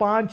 5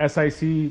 SIC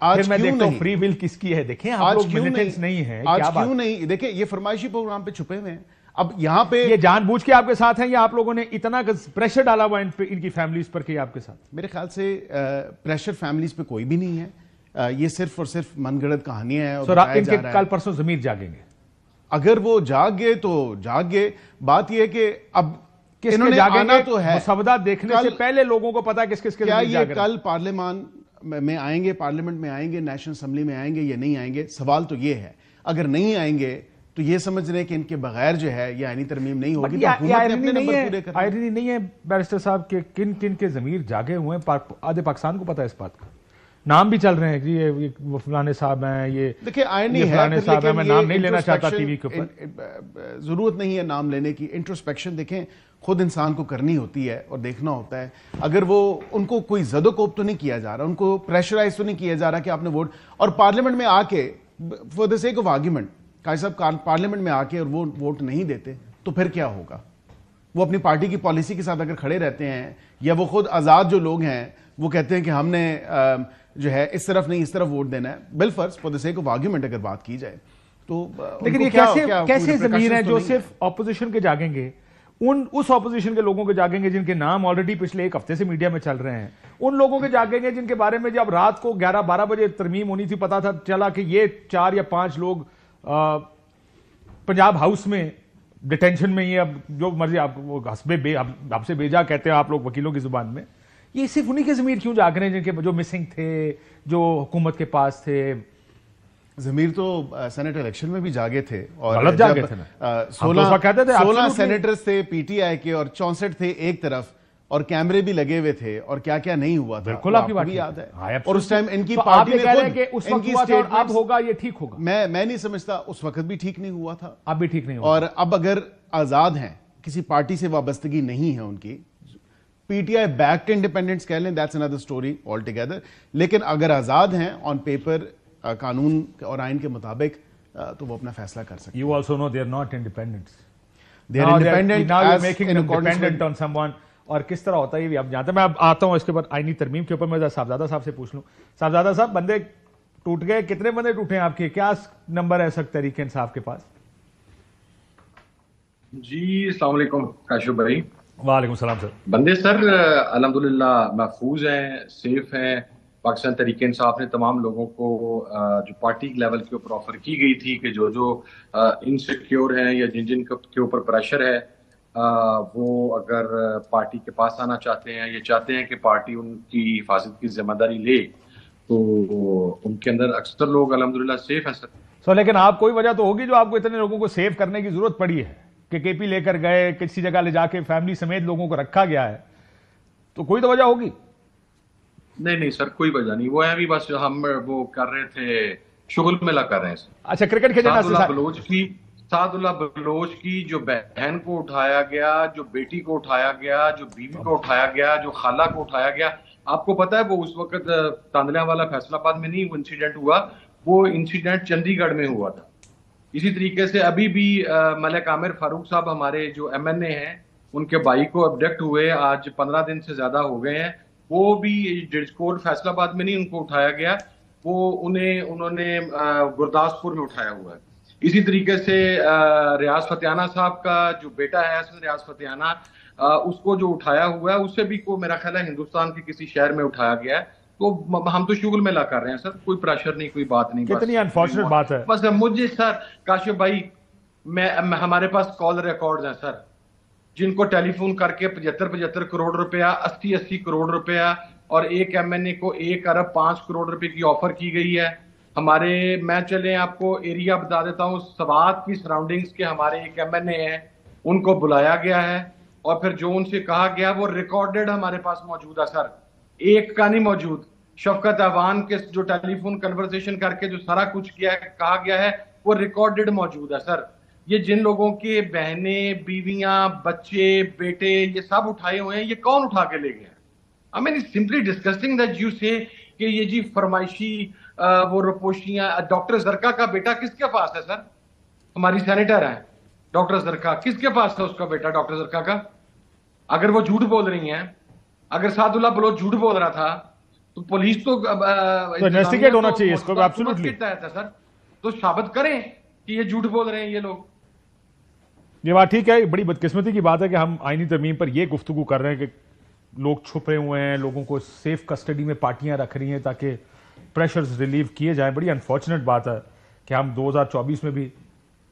پھر میں دیکھتا ہوں فری ول کس کی ہے. دیکھیں آپ لوگ ملیٹنٹس نہیں ہیں, آج کیوں نہیں؟ دیکھیں یہ فرمائشی پروگرام پہ چھپے ہوئے ہیں. اب یہاں پہ یہ جان بوجھ کے آپ کے ساتھ ہیں یا آپ لوگوں نے اتنا پریشر ڈالا ہوا ان کی فیملیز پر کہ آپ کے ساتھ؟ میرے خیال سے پریشر فیملیز پہ کوئی بھی نہیں ہے, یہ صرف اور صرف من گڑت کہانیاں ہیں. سر ان کے کل پرسوں ضمیر جاگیں گے؟ اگر وہ جاگ گئے تو جاگ گئے. بات یہ ہے کہ اب کس کے جاگیں گے تو ہے مسودہ دیکھنے سے پہلے لوگوں کو پتا ہے کس کے کیا یہ کل پارلیمان میں آئیں گے, پارلیمنٹ میں آئیں گے, نیشنل اسمبلی میں آئیں گے یا نہیں آئیں گے؟ سوال تو یہ ہے. اگر نہیں آئیں گے تو یہ سمجھ رہے کہ ان کے بغیر جو ہے یہ آئینی ترمیم نہیں ہوگی. آئرنی نہیں ہے بیرسٹر صاحب کہ کن کن کے ضمیر جاگے ہوئے ہیں؟ آدھے پاکستان کو پتا ہے اس بات کا. نام بھی چل رہے ہیں کہ یہ فلانے صاحب ہیں, یہ دیکھیں آئرنی ہے, فلانے صاحب ہیں, میں نام نہیں لینا چاہتا ٹی وی کے اوپر. ضرورت نہیں ہے نام لینے کی. انٹروسپیکشن دیکھیں خود انسان کو کرنی ہوتی ہے اور دیکھنا ہوتا ہے. اگر وہ ان کو کوئی زد و کوب تو نہیں کیا جا رہا, ان کو پریشرائز تو نہیں کیا جا رہا کہ آپ نے ووٹ, اور پارلیمنٹ میں آ کے for the sake of argument قائد صاحب پارلیمنٹ میں آ کے اور وہ ووٹ نہیں دیتے تو پھر کیا ہوگا؟ وہ اپنی پارٹی کی پالیسی کے ساتھ اگر کھڑے رہتے ہیں, یا وہ خود آزاد جو لوگ ہیں وہ کہتے ہیں کہ ہم نے جو ہے اس طرف نہیں اس طرف ووٹ دینا ہے, بالفرض for the sake of argument اگر بات کی جائے تو. لیکن یہ کیسے ضمیر ہیں جو صرف اپوزیشن کے جاگیں گے, اس اپوزیشن کے لوگوں کے جاگیں گے جن کے نام آلریڈی پچھلے ایک ہفتے سے میڈیا میں چل رہے ہیں, ان لوگوں کے جاگیں گے جن کے بارے میں جب رات کو 11-12 بجے ترمیم ہونی تھی پتا تھا چلا کہ یہ 4 یا 5 لوگ پنجاب ہاؤس میں ڈیٹینشن میں, یہ اب جو مرضی آپ حسب سے بیجا کہتے ہیں آپ لوگ وکیلوں کی زبان میں. یہ صرف انہی کے ضمیر کیوں جاگ رہے ہیں جن کے جو مسنگ تھے, جو حکومت کے پاس تھے؟ ضمیر تو سینٹ الیکشن میں بھی جاگے تھے, اور غلط جاگے تھے نا. 16 سینیٹرز تھے پی ٹی آئی کے اور 64 تھے ایک طرف, اور کیمرے بھی لگے ہوئے تھے, اور کیا کیا نہیں ہوا تھا. بالکل آپ کی بات یاد ہے. اور اس ٹائم ان کی پارٹی نے خود اس وقت ہوا تھا, اب ہوگا یہ ٹھیک ہوگا. میں نہیں سمجھتا اس وقت بھی ٹھیک نہیں ہوا تھا, اب بھی ٹھیک نہیں ہوا. اور اب اگر آزاد ہیں, کسی پارٹی سے وابستگی نہیں ہے ان کی, پی ٹی آئی بیکڈ انڈیپینڈنٹس کہہ لیں, that's another story all together, لیکن اگر آزاد ہیں آن پیپر قانون اور آئین کے مطابق تو وہ اپنا فیصلہ کر سکتے ہیں. You also know they are not independents. They are independent. Now you're making them dependent on someone. اور کس طرح ہوتا ہے یہ بھی آپ جانتے ہیں. میں اب آتا ہوں اس کے بعد آئینی ترمیم کے اوپر. میں صاحبزادہ صاحب سے پوچھ لوں. صاحبزادہ صاحب, بندے ٹوٹ گئے, کتنے بندے ٹوٹے ہیں آپ کے؟ کیا نمبر ہے سخت تحریک انصاف کے پاس؟ جی السلام علیکم کاشف بھائی. وعلیکم السلام سر. بندے سر الحمدللہ محفوظ ہیں, سیف ہیں. پاکستان تحریک انصاف نے تمام لوگوں کو جو پارٹی لیول کے اوپر آفر کی گئی تھی کہ جو انسیکیور ہیں یا جن کے اوپر پریشر ہے, وہ اگر پارٹی کے پاس آنا چاہتے ہیں یا چاہتے ہیں کہ پارٹی ان کی حفاظت کی ذمہ داری لے, تو ان کے اندر اکثر لوگ الحمدللہ سیف ہیں سر. لیکن آپ کوئی وجہ تو ہوگی جو آپ کو اتنے لوگوں کو سیو کرنے کی ضرورت پڑی ہے کہ کے پی لے کر گئے, کسی جگہ لے جا کے فیملی سمیت لوگوں کو رکھا گیا ہے, تو کوئی تو وجہ ہوگی. نہیں سر, کوئی وجہ نہیں. وہ ابھی بس ہم وہ کر رہے تھے, شغل میلہ کر رہے ہیں. اچھا, کرکٹ کھیلنا. سعد اللہ بلوچ کی جو بہن کو اٹھایا گیا, جو بیٹی کو اٹھایا گیا, جو بیوی کو اٹھایا گیا, جو خالہ کو اٹھایا گیا, آپ کو پتا ہے وہ اس وقت تاندلیاں والا فیصل آباد میں نہیں وہ انسیڈنٹ ہوا, وہ انسیڈنٹ چندی گڑھ میں ہوا تھا. اسی طریقے سے ابھی بھی ملک عامر فاروق صاحب ہمارے جو ایم این اے ہیں, ان کے بھائی کو ابڈکٹ ہوئے آج 15 دن سے زیادہ ہو گئے ہیں. وہ بھی جج کورٹ فیصل آباد میں نہیں ان کو اٹھایا گیا, وہ انہوں نے گرداسپور میں اٹھایا ہوا ہے. اسی طریقے سے ریاض فتیانہ صاحب کا جو بیٹا ہے ریاض فتیانہ, اس کو جو اٹھایا ہوا ہے, اس سے بھی کو میرا خیال ہے ہندوستان کے کسی شہر میں اٹھایا گیا ہے. تو ہم تو شغل میلہ کر رہے ہیں سر, کوئی پریشر نہیں, کوئی بات نہیں. کتنی انفارچونیٹ بات ہے. بس مجھے سر کاشف بھائی, ہمارے پاس کال ریکارڈز ہیں سر, جن کو ٹیلی فون کر کے 75 کروڑ روپیہ, 80 کروڑ روپیہ, اور ایک ایم این اے کو 1 ارب 5 کروڑ روپے کی آفر کی گئی ہے. ہمارے میں چلیں آپ کو ایریا بتا دیتا ہوں, سوات کی سراؤنڈنگز کے ہمارے ایک ایم این اے ہیں, ان کو بلایا گیا ہے, اور پھر جو ان سے کہا گیا وہ ریکارڈڈ ہمارے پاس موجود ہے سر, ایک کا نہیں موجود. شفقت ایوان کے جو ٹیلی فون کنورسیشن کر کے جو سارا کچھ کہا گیا ہے وہ ریکارڈڈ موجود ہے سر. یہ جن لوگوں کے بہنیں, بیویاں, بچے, بیٹے یہ سب اٹھائے ہوئے ہیں, یہ کون اٹھا کے لے گئے؟ I mean it's simply disgusting that you say کہ یہ جی فرمائشی وہ رپوشیاں. ڈاکٹر زرکا کا بیٹا کس کے پاس ہے سر؟ ہماری سینیٹر ہے ڈاکٹر زرکا, کس کے پاس ہے اس کا بیٹا ڈاکٹر زرکا کا؟ اگر وہ جھوٹ بول رہی ہیں, اگر سعد اللہ بلوچ جھوٹ بول رہا تھا, تو پولیس تو انویسٹیگیٹ ہونا چاہیے اس کو ایبسولوٹلی تحت ہے سر. تو ثابت کریں کہ یہ جھوٹ بول رہے ہیں یہ لوگ. یہ بات ٹھیک ہے. بڑی بدقسمتی کی بات ہے کہ ہم آئینی ترمیم پر یہ گفتگو کر رہے ہیں کہ لوگ چھپے ہوئے ہیں, لوگوں کو سیف کسٹڈی میں پارٹیاں رکھ رہی ہیں تاکہ پریشرز ریلیو کیے جائیں. بڑی انفارچونیٹ بات ہے کہ ہم 2024 میں بھی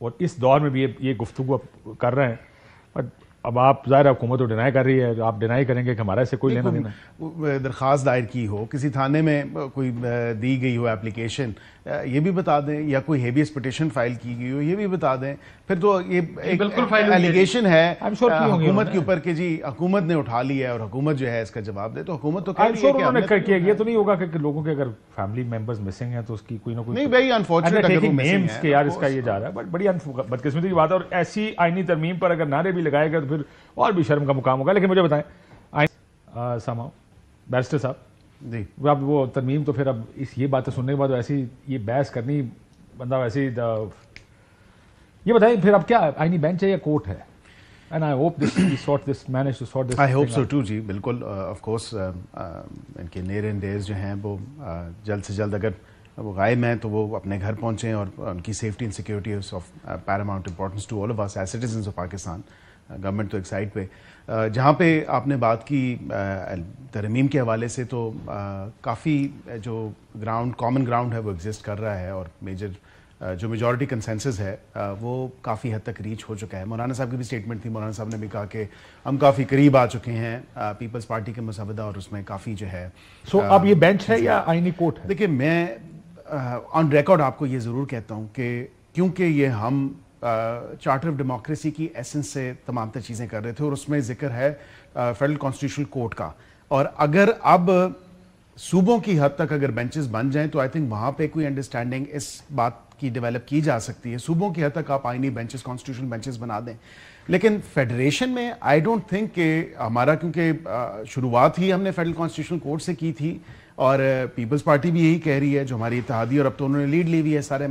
اور اس دور میں بھی یہ گفتگو کر رہے ہیں. بٹ اب آپ ظاہر حکومت تو ڈینائی کر رہی ہے, آپ ڈینائی کریں گے کہ ہمارا سے کوئی لینا دینا ہے. درخواست دائر کی ہو, کسی تھانے میں کوئی دی گئی ہو اپلیکیشن, یہ بھی بتا دیں, یا کوئی ہیبیس پٹیشن فائل کی گئی ہو یہ بھی بتا دیں. پھر تو یہ ایک ایلیگیشن ہے حکومت کے اوپر کہ جی حکومت نے اٹھا لیا ہے اور حکومت جو ہے اس کا جواب دے. تو حکومت تو یہ تو نہیں ہوگا کہ لوگوں کے اگر فیملی ممبرز مسنگ ہیں تو اس کی کوئی نہ کوئی نہیں بھائی انفارچونیٹ کہ یار اس کا یہ جا رہا ہے. بٹ بڑی بدقسمتی کی بات ہے, اور ایسی آئینی ترمیم پر اگر نعرے بھی لگائے گا تو پھر اور بھی شرم کا مقام ہوگا. لیکن مجھے بتائیں سامع بیرسٹر صاحب جی, اب وہ ترمیم تو پھر اب یہ باتیں سننے کے بعد ایسی یہ بحث کرنی بندہ ویسی, یہ بتائیں پھر اب کیا آئینی بینچ ہے یا کورٹ ہے؟ And I hope we manage to sort this. I hope so too جی, بالکل. آف کورس ان کے نیئر اینڈ ڈیز جو ہیں وہ جلد سے جلد اگر وہ غائب ہیں تو وہ اپنے گھر پہنچیں, اور ان کی safety and security is of paramount importance to all of us as citizens of Pakistan. Government تو ایک سائڈ پہ, جہاں پہ آپ نے بات کی ترمیم کے حوالے سے, تو کافی جو کامن گراؤنڈ ہے وہ ایگزسٹ کر رہا ہے, اور جو میجورٹی کنسنسس ہے وہ کافی حد تک ریچ ہو چکا ہے. مولانا صاحب کی بھی اسٹیٹمنٹ تھی, مولانا صاحب نے بھی کہا کہ ہم کافی قریب آ چکے ہیں پیپلز پارٹی کے مسودہ, اور اس میں کافی جو ہے. سو اب یہ بینچ ہے یا آئینی کورٹ ہے؟ دیکھیں میں آن ریکارڈ آپ کو یہ ضرور کہتا ہوں کہ کیونکہ یہ ہم چارٹر آف ڈیموکریسی کی ایسنس سے تمام تر چیزیں کر رہے تھے, اور اس میں ذکر ہے فیڈرل کانسٹیٹیوشنل کورٹ کا, اور اگر اب صوبوں کی حد تک اگر بینچز بن جائیں تو آئی تھنک وہاں پہ کوئی انڈرسٹینڈنگ اس بات کی ڈیولپ کی جا سکتی ہے. صوبوں کی حد تک آپ آئینی بینچز کانسٹیٹیوشنل بینچز بنا دیں, لیکن فیڈریشن میں آئی ڈونٹ تھنک کہ ہمارا, کیونکہ شروعات ہی ہم نے فیڈرل کانسٹیٹیوشنل کورٹ سے کی تھی, اور پیپلز پارٹی بھی یہی کہہ رہی ہے جو ہماری اتحادی, اور اب تو انہوں نے لیڈ لی ہوئی ہے سارے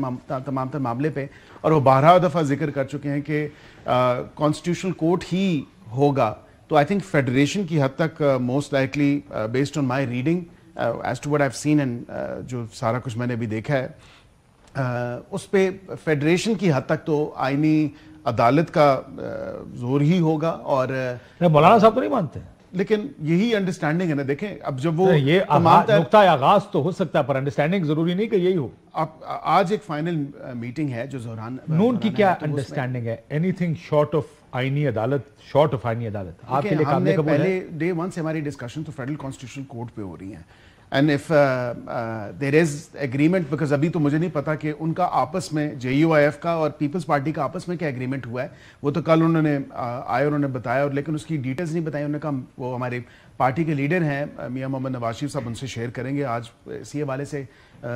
تمام تر معاملے پہ, اور وہ 12 دفعہ ذکر کر چکے ہیں کہ کانسٹیٹیوشنل کورٹ ہی ہوگا. تو آئی تھنک فیڈریشن کی حد تک most likely based on my reading as to what I have seen and جو سارا کچھ میں نے بھی دیکھا ہے, اس پہ فیڈریشن کی حد تک تو آئینی عدالت کا زور ہی ہوگا. اور مولانا صاحب تو نہیں مانتے, لیکن یہی انڈرسٹینڈنگ ہے نا. دیکھیں اب جب وہ یہ نقطہ آغاز تو ہو سکتا ہے, پر انڈرسٹینڈنگ ضروری نہیں کہ یہی ہو. آج ایک فائنل میٹنگ ہے جو زہران نون کی کیا انڈرسٹینڈنگ ہے؟ اینی تھنگ شارٹ آف آئینی عدالت, شارٹ آف آئینی عدالت آپ کے لیے قابل قبول ہے؟ پہلے ڈے ون سے ہماری ڈسکشن تو فیڈرل کانسٹیٹیوشنل کورٹ پہ ہو رہی ہیں, and if there is agreement, because ابھی تو مجھے نہیں پتا کہ ان کا آپس میں JUIF کا اور پیپلز پارٹی کا آپس میں کیا ایگریمنٹ ہوا ہے. وہ تو کل انہوں نے آئے, انہوں نے بتایا, اور لیکن اس کی ڈیٹیلز نہیں بتائی. انہوں نے کہا وہ ہمارے پارٹی کے لیڈر ہیں میاں محمد نواز شریف صاحب, ان سے شیئر کریں گے. آج اسی حوالے سے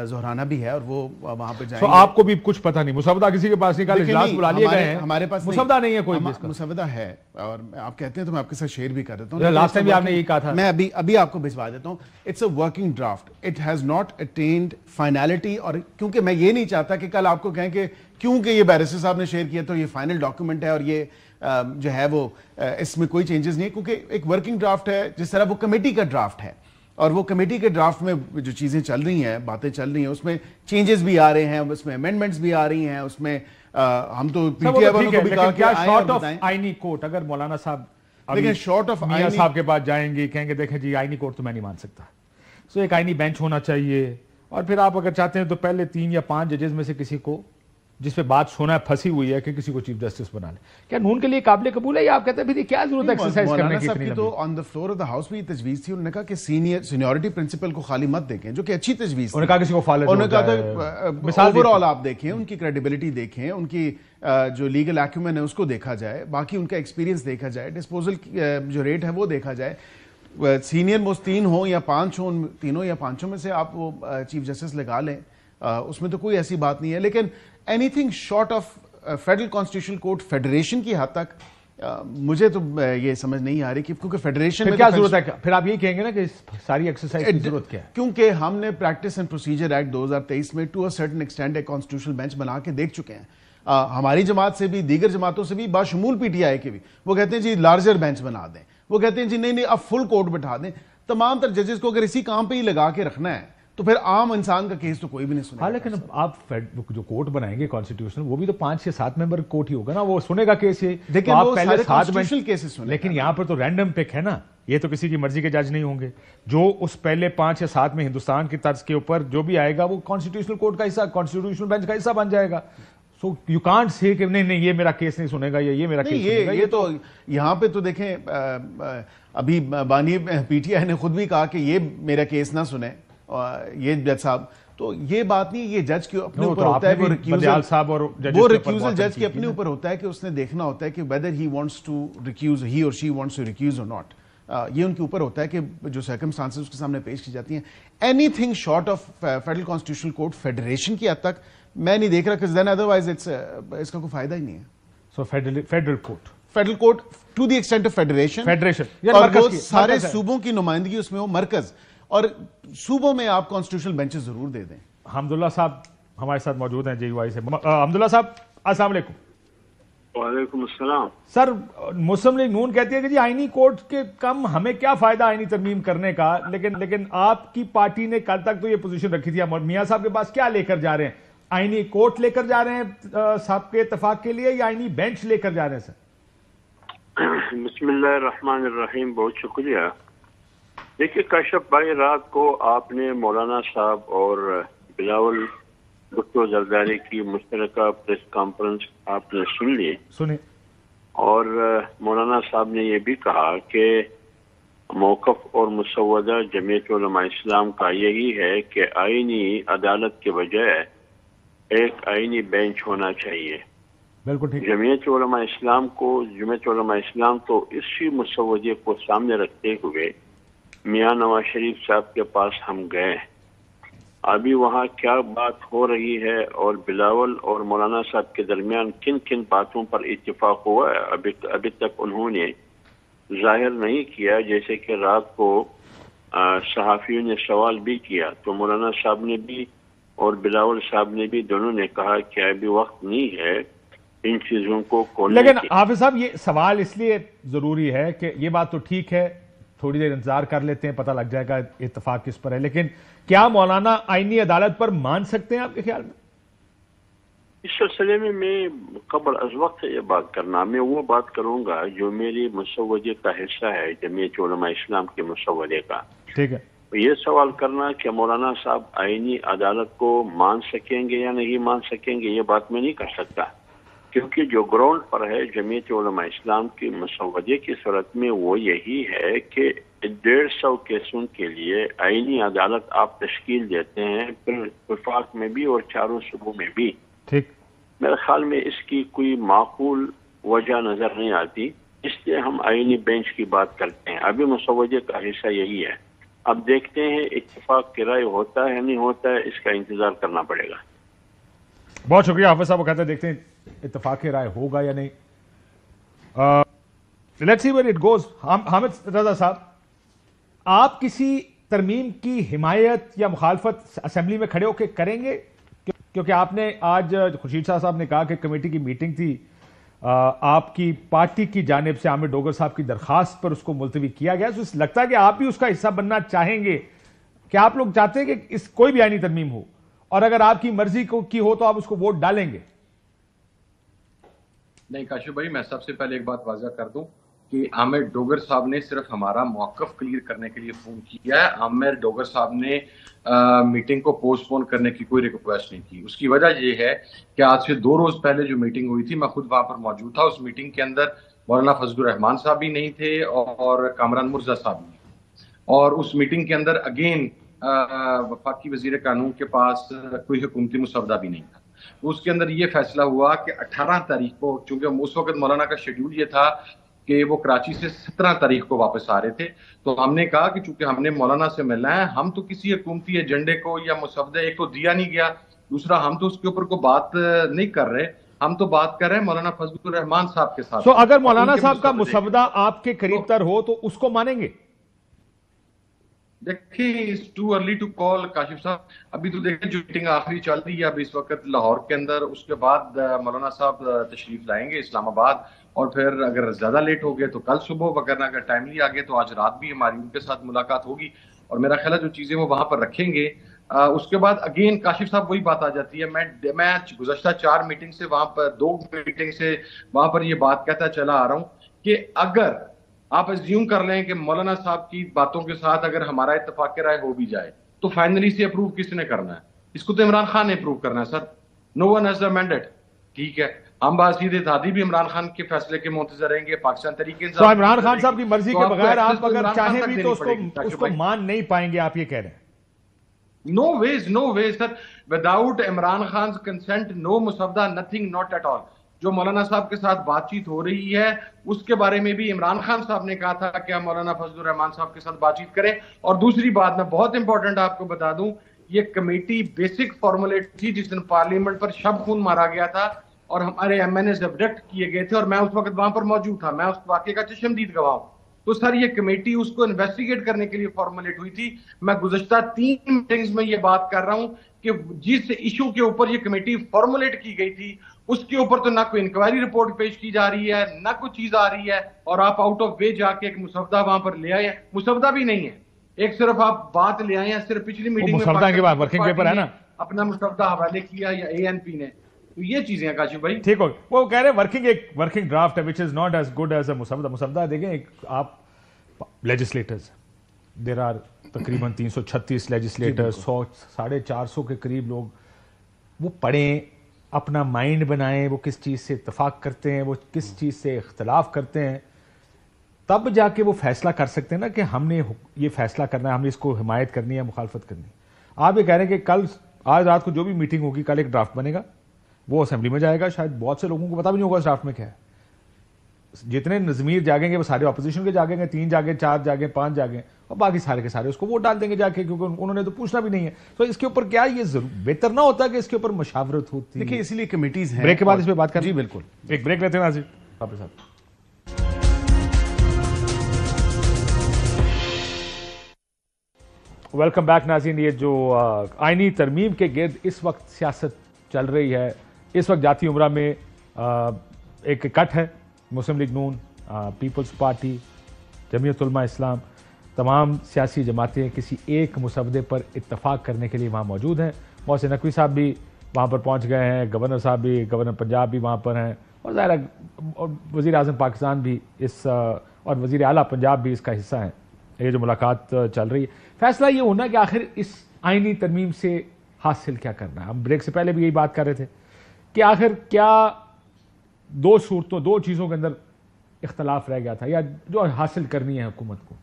زہرانہ بھی ہے, اور وہ وہاں پہ جائیں گے. آپ کو بھی کچھ پتا نہیں, مسودہ کسی کے پاس نہیں, کل اجلاس بلا لیے گئے ہیں, ہمارے پاس مسودہ نہیں ہے کوئی. مسودہ ہے, اور آپ کہتے ہیں تو میں آپ کے ساتھ شیئر بھی کر دیتا ہوں. لاسٹ ٹائم بھی آپ نے یہی کہا تھا, میں ابھی آپ کو بھجوا دیتا ہوں. It's a working draft, it has not attained finality. اور کیونکہ میں یہ نہیں چاہتا کہ کل آپ کو کہیں کہ کیونکہ یہ بیرسٹر صاحب نے شیئر کیا تو یہ فائنل ڈاکیومنٹ ہے, اور یہ جو ہے وہ اس میں کوئی چینجز نہیں ہے, کیونکہ ایک ورکنگ ڈرافٹ ہے جس طرح وہ کمیٹی کا ڈرافٹ ہے, اور وہ کمیٹی کے ڈرافٹ میں جو چیزیں چل رہی ہیں, باتیں چل رہی ہیں, اس میں چینجز بھی آ رہے ہیں, اس میں امینڈمنٹس بھی آ رہی ہیں, اس میں ہم تو پی ٹی آئی والوں کو بھی کہا کہ شارٹ آف آئینی کورٹ اگر مولانا صاحب لیکن شارٹ آف میاں صاحب کے پاس جائیں گے, کہیں گے دیکھیں جی آئینی کورٹ تو میں نہیں مان سکتا, سو ایک آئینی بینچ ہونا چاہیے, اور پھر آپ اگر چاہتے ہیں تو پہلے 3 یا 5 ججز میں سے کسی کو جس پہ بات سونا ہے پھنسی ہوئی ہے کہ کسی کو چیف جسٹس بنا لے. کیا نون کے لیے قابل قبول ہے, یا آپ کہتے ہیں پھر کیا ضرورت ہے ایکسرسائز کرنے کی؟ اتنی تو آن دی فلور آف دی ہاؤس بھی تجویز تھی, انہوں نے کہا کہ سینیورٹی پرنسپل کو خالی مت دیکھیں, جو کہ اچھی تجویز تھی. انہوں نے کہا کسی کو فالو, انہوں نے کہا اوور آل آپ دیکھیں, ان کی کریڈیبلٹی دیکھیں, ان کی جو لیگل ایکومن ہے اس کو دیکھا جائے, باقی ان کا ایکسپیرینس دیکھا جائے, ڈسپوزل جو ریٹ ہے وہ دیکھا جائے. سینئر موسٹ 3 ہوں یا 5 ہوں, تینوں یا 5 میں سے آپ وہ چیف جسٹس لگا لیں, اس میں تو کوئی ایسی بات نہیں ہے. لیکن any thing short of federal constitutional court federation کی حد تک مجھے تو یہ سمجھ نہیں آ رہی کہ کیونکہ فیڈریشن میں کیا ضرورت ہے. پھر آپ یہ کہیں گے نا کہ ساری ایکسرسائز کی ضرورت کیا ہے, کیونکہ ہم نے پریکٹس اینڈ پروسیجر ایکٹ 2023 میں ٹو اے سرٹن ایکسٹینٹ ایک کانسٹیٹیوشنل بینچ بنا کے دیکھ چکے ہیں. ہماری جماعت سے بھی, دیگر جماعتوں سے بھی, باشمول PTI کے بھی, وہ کہتے ہیں جی لارجر بینچ بنا دیں, وہ کہتے ہیں جی نہیں اب فل کورٹ بٹھا دیں. تمام تر ججز کو اگر اسی کام پہ ہی لگا کے رکھنا ہے تو پھر عام انسان کا کیس تو کوئی بھی نہیں سنے. ہاں لیکن آپ جو کورٹ بنائیں گے کانسٹیٹیوشنل وہ بھی تو 5 یا 7 ممبر کورٹ ہی ہوگا نا, وہ سنے گا کیس. لیکن وہ سارے کانسٹیٹیوشنل کیسز سنے, لیکن یہاں پر تو رینڈم پک ہے نا, یہ تو کسی کی مرضی کے جج نہیں ہوں گے. جو اس پہلے 5 یا 7 میں ہندوستان کی طرز کے اوپر جو بھی آئے گا وہ کانسٹیٹیوشنل کورٹ کا حصہ, کانسٹیٹیوشنل بینچ کا حصہ بن جائے گا. سو یو کانٹ سے کہ نہیں یہ میرا کیس نہیں سنے گا یا یہ میرا کیس سنے گا. یہ تو یہاں پہ تو دیکھیں ابھی بانی پی ٹی آئی نے خود بھی کہا کہ یہ میرا کیس نہ سنے یہ جج صاحب, تو یہ بات نہیں, یہ جج کے اپنے اوپر ہوتا ہے, وہ ریکیوزل جج کے اپنے اوپر ہوتا ہے کہ اس نے دیکھنا ہوتا ہے کہ whether he wants to recuse, he or she wants to recuse or not. یہ ان کے اوپر ہوتا ہے کہ جو سرکمسٹانسز اس کے سامنے پیش کی جاتی ہیں. Any thing short of federal constitutional court federation کی حد تک میں نہیں دیکھ رہا کہ دین ادروائز اس کا کوئی فائدہ ہی نہیں ہے. So federal court to the extent of federation, اور وہ سارے صوبوں کی نمائندگی اس میں ہو, مرکز, اور صوبوں میں آپ کانسٹیٹیوشنل بینچز ضرور دے دیں. حمداللہ صاحب ہمارے ساتھ موجود ہیں جے یو آئی سے. حمداللہ صاحب السلام علیکم. وعلیکم السلام. سر مسلم لیگ نون کہتی ہے کہ جی آئینی کورٹ کے کم ہمیں کیا فائدہ آئینی ترمیم کرنے کا, لیکن آپ کی پارٹی نے کل تک تو یہ پوزیشن رکھی تھی. میاں صاحب کے پاس کیا لے کر جا رہے ہیں, آئینی کورٹ لے کر جا رہے ہیں صاحب کے اتفاق کے لیے یا آئینی بینچ لے کر جا رہے ہیں سر؟ بسم اللہ الرحمن الرحیم, بہت شکریہ. دیکھیے کاشف بھائی, رات کو آپ نے مولانا صاحب اور بلاول بھٹو زرداری کی مشترکہ پریس کانفرنس آپ نے سنی, اور مولانا صاحب نے یہ بھی کہا کہ موقف اور مسودہ جمعیت علماء اسلام کا یہی ہے کہ آئینی عدالت کے بجائے ایک آئینی بینچ ہونا چاہیے. بالکل ٹھیک. جمعیت علماء اسلام تو اسی مسودے کو سامنے رکھتے ہوئے میاں نواز شریف صاحب کے پاس ہم گئے. ابھی وہاں کیا بات ہو رہی ہے اور بلاول اور مولانا صاحب کے درمیان کن کن باتوں پر اتفاق ہوا ہے, ابھی تک انہوں نے ظاہر نہیں کیا. جیسے کہ رات کو صحافیوں نے سوال بھی کیا تو مولانا صاحب نے بھی اور بلاول صاحب نے بھی دونوں نے کہا کہ ابھی وقت نہیں ہے ان چیزوں کو کھولنے. لیکن حافظ صاحب یہ سوال اس لیے ضروری ہے کہ یہ بات تو ٹھیک ہے, تھوڑی دیر انتظار کر لیتے ہیں, پتہ لگ جائے گا اتفاق کس پر ہے, لیکن کیا مولانا آئینی عدالت پر مان سکتے ہیں آپ کے خیال میں؟ اس سلسلے میں قبل از وقت یہ بات کرنا, میں وہ بات کروں گا جو میری مسودے کا حصہ ہے, جمعیت علماء اسلام کے مسودے کا. ٹھیک ہے. یہ سوال کرنا کہ مولانا صاحب آئینی عدالت کو مان سکیں گے یا نہیں مان سکیں گے, یہ بات میں نہیں کر سکتا, کیونکہ جو گراؤنڈ پر ہے جمعیت علماء اسلام کی مسودے کی صورت میں وہ یہی ہے کہ 150 کیسوں کے لیے آئینی عدالت آپ تشکیل دیتے ہیں, پھر وفاق میں بھی اور چاروں صوبوں میں بھی. ٹھیک. میرے خیال میں اس کی کوئی معقول وجہ نظر نہیں آتی, اس لیے ہم آئینی بینچ کی بات کرتے ہیں. ابھی مسودے کا حصہ یہی ہے, اب دیکھتے ہیں اتفاق کی رائے ہوتا ہے نہیں ہوتا ہے, اس کا انتظار کرنا پڑے گا. بہت شکریہ حافظ صاحب, وہ کہتے ہیں دیکھتے ہیں اتفاق رائے ہوگا یا نہیں. Let's see where it goes. Hamid Raza صاحب, آپ کسی ترمیم کی حمایت یا مخالفت اسمبلی میں کھڑے ہو کے کریں گے؟ کیونکہ آپ نے آج خورشید شاہ صاحب نے کہا کہ کمیٹی کی میٹنگ تھی, آپ کی پارٹی کی جانب سے عامر ڈوگر صاحب کی درخواست پر اس کو ملتوی کیا گیا, تو لگتا ہے کہ آپ بھی اس کا حصہ بننا چاہیں گے. کیا آپ لوگ چاہتے ہیں کہ اس کوئی بھی آئینی ترمیم ہو, اور اگر آپ کی مرضی کی ہو تو آپ اس کو ووٹ ڈالیں گے؟ نہیں کاشف بھائی, میں سب سے پہلے ایک بات واضح کر دوں کہ عامر ڈوگر صاحب نے صرف ہمارا موقف کلیئر کرنے کے لیے فون کیا ہے. عامر ڈوگر صاحب نے میٹنگ کو پوسٹ پون کرنے کی کوئی ریکویسٹ نہیں کی. اس کی وجہ یہ ہے کہ آج سے 2 روز پہلے جو میٹنگ ہوئی تھی, میں خود وہاں پر موجود تھا. اس میٹنگ کے اندر مولانا فضل الرحمان صاحب بھی نہیں تھے اور کامران مرزا صاحب بھی, اور اس میٹنگ کے اندر اگین وفاقی وزیر قانون کے پاس کوئی حکومتی مسودہ بھی نہیں تھا. اس کے اندر یہ فیصلہ ہوا کہ 18 تاریخ کو, چونکہ اس وقت مولانا کا شیڈیول یہ تھا کہ وہ کراچی سے 17 تاریخ کو واپس آ رہے تھے, تو ہم نے کہا کہ چونکہ ہم نے مولانا سے ملنا ہے, ہم تو کسی حکومتی ایجنڈے کو یا مسودہ ایک تو دیا نہیں گیا, دوسرا ہم تو اس کے اوپر کوئی بات نہیں کر رہے, ہم تو بات کر رہے ہیں مولانا فضل الرحمان صاحب کے ساتھ. اگر مولانا صاحب کا مسودہ آپ کے قریب تر ہو تو اس کو مانیں گے؟ دیکھیں it's too early to call Kashif صاحب. ابھی تو دیکھیں جو میٹنگ آخری چل رہی ہے اب اس وقت لاہور کے اندر, اس کے بعد مولانا صاحب تشریف لائیں گے اسلام آباد, اور پھر اگر زیادہ لیٹ ہو گئے تو کل صبح، وغیرہ اگر ٹائملی آ گئے تو آج رات بھی ہماری ان کے ساتھ ملاقات ہوگی، اور میرا خیال ہے جو چیزیں وہ وہاں پر رکھیں گے. اس کے بعد اگین کاشف صاحب وہی بات آ جاتی ہے. میں گزشتہ 4 میٹنگ سے وہاں پر 2 میٹنگ سے وہاں پر یہ بات کہتا چلا آ رہا ہوں کہ اگر آپ ایزیوم کر لیں کہ مولانا صاحب کی باتوں کے ساتھ اگر ہمارا اتفاق رائے ہو بھی جائے تو فائنلی سے اپروو کس نے کرنا ہے؟ اس کو تو عمران خان نے اپروو کرنا ہے سر. نو ون ہیز دا مینڈیٹ. ٹھیک ہے، ہم باسید اتحادی بھی عمران خان کے فیصلے کے منتظر رہیں گے، پاکستان تحریک انصاف. تو عمران خان صاحب کی مرضی کے بغیر آپ اگر چاہیں بھی تو اس کو مان نہیں پائیں گے، آپ یہ کہہ رہے ہیں؟ No ways sir. Without Imran Khan's consent, no مسودہ, nothing, not at all. جو مولانا صاحب کے ساتھ بات چیت ہو رہی ہے اس کے بارے میں بھی عمران خان صاحب نے کہا تھا کہ ہم مولانا فضل الرحمان صاحب کے ساتھ بات چیت کریں. اور دوسری بات میں بہت امپورٹنٹ آپ کو بتا دوں، یہ کمیٹی بیسک فارمولیٹ تھی جس دن پارلیمنٹ پر شب خون مارا گیا تھا اور ہمارے ایم این ایز ابڈکٹ کیے گئے تھے، اور میں اس وقت وہاں پر موجود تھا، میں اس واقعے کا چشمدید گواہ ہوں. تو سر یہ کمیٹی اس کو انویسٹیگیٹ کرنے کے لیے فارمولیٹ ہوئی تھی. میں گزشتہ 3 میٹنگز میں یہ بات کر رہا ہوں کہ جس ایشو کے اوپر یہ کمیٹی فارمولیٹ کی گئی تھی اس کے اوپر تو نہ کوئی انکوائری رپورٹ پیش کی جا رہی ہے، نہ کوئی چیز آ رہی ہے، اور آپ آؤٹ آف وے جا کے ایک مسودہ وہاں پر لے آئے ہیں. مسودہ بھی نہیں ہے، ایک صرف آپ بات لے آئے ہیں. صرف پچھلی میٹنگ میں مسودہ کے بعد ورکنگ پیپر ہے نا، اپنا مسودہ حوالے کیا یا اے این پی نے. تو یہ چیزیں ہیں کاشف بھائی. ٹھیک ہو، وہ کہہ رہے ہیں ورکنگ ڈرافٹ ہے which is not as good as a مسودہ. مسودہ دیکھیں، آپ لیجسلیٹرز، دیر آر تقریباً 336 لیجسلیٹر، 450 کے قریب لوگ، وہ پڑھیں، اپنا مائنڈ بنائیں، وہ کس چیز سے اتفاق کرتے ہیں، وہ کس چیز سے اختلاف کرتے ہیں، تب جا کے وہ فیصلہ کر سکتے ہیں نا کہ ہم نے یہ فیصلہ کرنا ہے، ہم نے اس کو حمایت کرنی ہے، مخالفت کرنی ہے. آپ یہ کہہ رہے ہیں کہ کل آج رات کو جو بھی میٹنگ ہوگی کل ایک ڈرافٹ بنے گا، وہ اسمبلی میں جائے گا. شاید بہت سے لوگوں کو پتہ بھی نہیں ہوگا اس ڈرافٹ میں کیا ہے. جتنے نظمیر جاگیں گے وہ سارے اپوزیشن کے جاگیں گے، 3 جاگیں، 4 جاگیں، 5 جاگیں، اور باقی سارے کے سارے اس کو ووٹ ڈال دیں گے جا کے، کیونکہ انہوں نے تو پوچھنا بھی نہیں ہے. تو اس کے اوپر کیا یہ بہتر نہ ہوتا کہ اس کے اوپر مشاورت ہوتی؟ دیکھیں اسی لیے کمیٹیز ہیں. بریک کے بعد اس پہ بات کریں. جی بالکل، ایک بریک لیتے ہیں ناظرین، واپس آتے ہیں. ویلکم بیک ناظرین. یہ جو آئینی ترمیم کے گرد اس وقت سیاست چل رہی ہے، اس وقت جاتی عمرہ میں ایک کٹ ہے. مسلم لیگ نون، پیپلز پارٹی، جمعیت علماء اسلام، تمام سیاسی جماعتیں کسی ایک مسودے پر اتفاق کرنے کے لیے وہاں موجود ہیں. محسن نقوی صاحب بھی وہاں پر پہنچ گئے ہیں، گورنر صاحب بھی، گورنر پنجاب بھی وہاں پر ہیں، اور ظاہر وزیر اعظم پاکستان بھی اس اور وزیر اعلیٰ پنجاب بھی اس کا حصہ ہیں. یہ جو ملاقات چل رہی ہے، فیصلہ یہ ہونا کہ آخر اس آئینی ترمیم سے حاصل کیا کرنا ہے. ہم بریک سے پہلے بھی یہی بات کر رہے تھے کہ آخر کیا 2 چیزوں کے اندر اختلاف رہ گیا تھا یا جو حاصل کرنی ہے حکومت کو.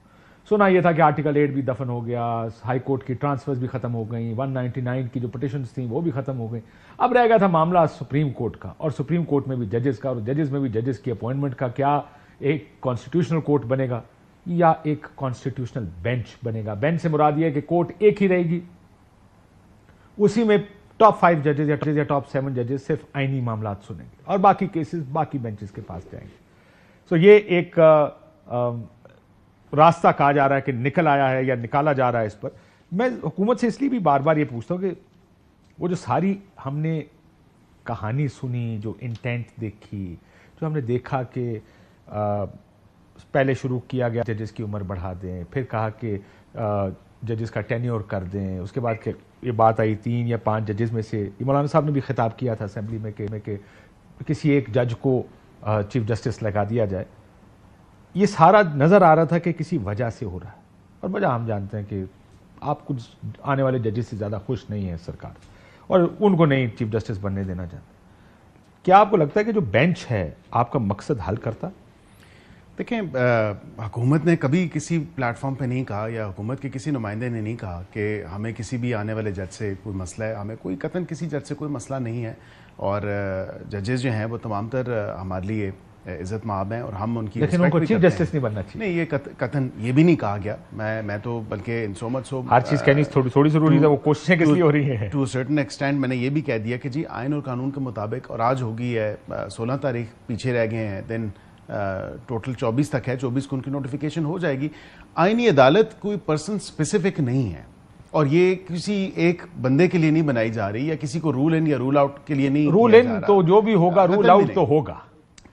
سنا یہ تھا کہ آرٹیکل 8 بھی دفن ہو گیا، ہائی کورٹ کی ٹرانسفرز بھی ختم ہو گئیں، 199 کی جو پٹیشنز تھیں وہ بھی ختم ہو گئیں. اب رہ گیا تھا معاملہ سپریم کورٹ کا، اور سپریم کورٹ میں بھی ججز کا، اور ججز میں بھی ججز کی اپوائنٹمنٹ کا. کیا ایک کانسٹیٹیوشنل کورٹ بنے گا یا ایک کانسٹیٹیوشنل بینچ بنے گا؟ بینچ سے مراد یہ ہے کہ کورٹ ایک ہی رہے گی، اسی میں ٹاپ 5 ججز یا ٹاپ 7 ججز صرف آئینی معاملات سنیں گے، اور باقی کیسز باقی بینچز کے پاس جائیں گے. سو یہ ایک راستہ کہا جا رہا ہے کہ نکل آیا ہے یا نکالا جا رہا ہے. اس پر میں حکومت سے اس لیے بھی بار بار یہ پوچھتا ہوں کہ وہ جو ساری ہم نے کہانی سنی، جو انٹینٹ دیکھی، جو ہم نے دیکھا کہ پہلے شروع کیا گیا ججز کی عمر بڑھا دیں، پھر کہا کہ ججز کا ٹینیور کر دیں، اس کے بعد کہ یہ بات آئی 3 یا 5 ججز میں سے، یہ مولانا صاحب نے بھی خطاب کیا تھا اسمبلی میں کہ کسی ایک جج کو چیف جسٹس لگا دیا جائے. یہ سارا نظر آ رہا تھا کہ کسی وجہ سے ہو رہا ہے، اور وجہ ہم جانتے ہیں کہ آپ کچھ آنے والے ججز سے زیادہ خوش نہیں ہیں سرکار، اور ان کو نہیں چیف جسٹس بننے دینا چاہتے. کیا آپ کو لگتا ہے کہ جو بینچ ہے آپ کا مقصد حل کرتا؟ دیکھیں حکومت نے کبھی کسی پلیٹ فارم پہ نہیں کہا، یا حکومت کے کسی نمائندے نے نہیں کہا کہ ہمیں کسی بھی آنے والے جج سے کوئی مسئلہ ہے. ہمیں کوئی قطعاً کسی جج سے کوئی مسئلہ نہیں ہے، اور ججز جو ہیں وہ تمام تر ہمارے لیے عزت مآب ہیں، اور ہم ان کی لیکن ان کو چیف جسٹس نہیں بننا چاہیے. نہیں، یہ قطعاً یہ بھی نہیں کہا گیا. میں تو بلکہ ان سو مچ ہر چیز کہنی تھوڑی ضروری ہے، وہ کوششیں کس لیے ہو رہی ہیں. ٹو سرٹن ایکسٹینٹ میں نے یہ بھی کہہ دیا کہ جی آئین اور قانون کے مطابق، اور آج ہوگی ہے 16 تاریخ پیچھے رہ گئے ہیں، دن ٹوٹل 24 تک ہے، 24 کو ان کی نوٹیفیکیشن ہو جائے گی. آئینی عدالت کوئی پرسن اسپیسیفک نہیں ہے، اور یہ کسی ایک بندے کے لیے نہیں بنائی جا رہی، یا کسی کو رول ان یا رول آؤٹ کے لیے نہیں. رول ان تو جو بھی ہوگا، رول آؤٹ تو ہوگا.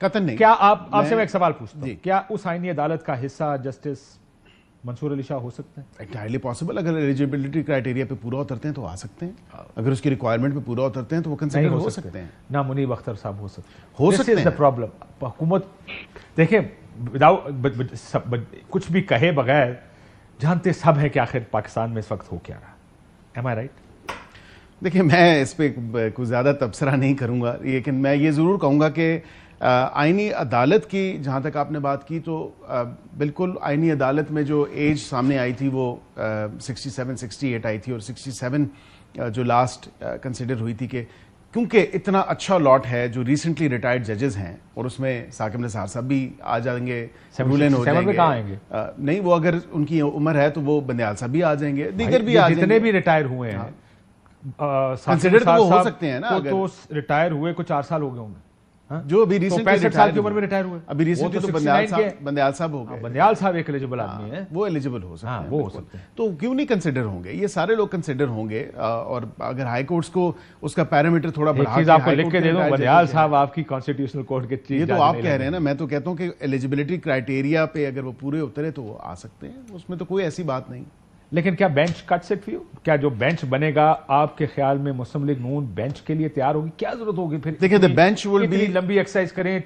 قطعاً نہیں. کیا آپ سے میں ایک سوال پوچھتا ہوں, کیا اس آئینی عدالت کا حصہ جسٹس منصور علی شاہ ہو سکتے ہیں؟ Entirely possible. اگر ایلیجیبلٹی کرائٹیریا پہ پورا اترتے ہیں تو آ سکتے ہیں, اگر اس کی ریکوائرمنٹ پہ پورا اترتے ہیں تو وہ کنسیڈر ہو سکتے ہیں. نہ منیب اختر صاحب ہو سکتے ہیں. ہو سکتے ہیں. پرابلم حکومت دیکھیں کچھ بھی کہے بغیر جانتے سب ہیں کہ آخر پاکستان میں اس وقت ہو کیا رہا. ایم آئی رائٹ؟ دیکھیں میں اس پہ کچھ زیادہ تبصرہ نہیں کروں گا, لیکن میں یہ ضرور کہوں گا کہ آئینی عدالت کی جہاں تک آپ نے بات کی تو بالکل آئینی عدالت میں جو ایج سامنے آئی تھی وہ 67-68 آئی تھی, اور 67 جو لاسٹ کنسیڈر ہوئی تھی کہ کیونکہ اتنا اچھا لاٹ ہے جو ریسنٹلی ریٹائرڈ ججز ہیں, اور اس میں ثاقب نثار صاحب بھی آ جائیں گے, رولن ہو جائیں گے. نہیں, وہ اگر ان کی عمر ہے تو وہ بندیال صاحب بھی آ جائیں گے, دیگر بھی آ جائیں گے. جتنے بھی ریٹائر ہوئے ہیں کنسیڈر تو ہو سکتے ہیں نا. تو ریٹائر ہوئے کو 4 سال ہو گئے ہوں گے جو ابھی ریسنٹلی 65 سال کی عمر میں ریٹائر ہوئے. ابھی ریسنٹلی تو بندیال صاحب ہو گئے. بندیال صاحب ایک ایلیجبل آدمی ہیں, وہ ایلیجبل ہو سکتے ہیں, وہ ہو سکتے ہیں. تو کیوں نہیں کنسیڈر ہوں گے, یہ سارے لوگ کنسیڈر ہوں گے. اور اگر ہائی کورٹس کو اس کا پیرامیٹر تھوڑا بڑھا کے آپ کو لکھ کے دے دوں, بندیال صاحب آپ کی کانسٹیٹیوشنل کورٹ کے چیف, یہ تو آپ کہہ رہے ہیں نا, میں تو کہتا ہوں کہ ایلیجبلٹی کرائٹیریا پہ اگر وہ پورے اترے تو وہ آ سکتے ہیں, اس میں تو کوئی ایسی بات نہیں. لیکن کیا بینچ کٹ سکتی ہو؟ کیا جو بینچ بنے گا آپ کے خیال میں مسلم لیگ نون بینچ کے لیے تیار ہوگی؟ کیا ضرورت ہوگی پھر؟ دیکھیں the bench will be لمبی ایکسرسائز کریں,